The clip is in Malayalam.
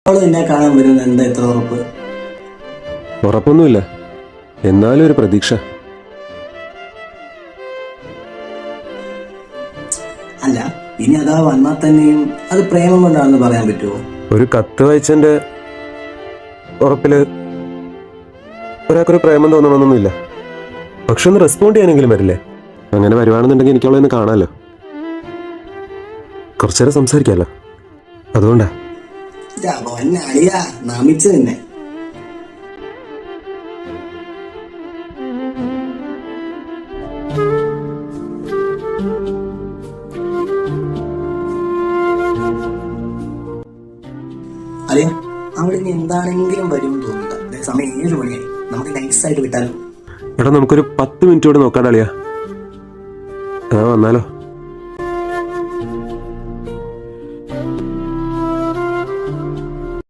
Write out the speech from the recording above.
അവള് നിന്നെ കാണാൻ വരുന്നത് എന്താ ഇത്ര ഉറപ്പ്? ഉറപ്പൊന്നുമില്ല, എന്നാലും ഒരു പ്രതീക്ഷ. അല്ല, ഇനി അതാ വന്നാൽ തന്നെയും അത് പ്രേമം കൊണ്ടാണെന്ന് പറയാൻ പറ്റുമോ? ഒരു കത്ത് വായിച്ചതിന്റെ ഉറപ്പില് ഒരാൾക്കൊരു പ്രേമം തോന്നണമെന്നൊന്നുമില്ല. പക്ഷെ ഒന്ന് റെസ്പോണ്ട് ചെയ്യാനെങ്കിലും വരില്ലേ? അങ്ങനെ വരുവാണെന്നുണ്ടെങ്കിൽ എനിക്കുള്ളതെന്ന് കാണാമല്ലോ, കുറച്ചേരം സംസാരിക്കാമല്ലോ. അതുകൊണ്ടാ. അളിയാ, നമിച്ചു തന്നെ. അളിയ, അവിടെ ഇനി എന്താണെങ്കിലും വരും തോന്നുന്നില്ല. സമയം 7 മണിയായി. നമുക്ക് നൈസായിട്ട് വിട്ടാലോ? എടാ, നമുക്കൊരു 10 മിനിറ്റ് കൂടെ നോക്കാണ്ട് അളിയാ. വന്നാലോ?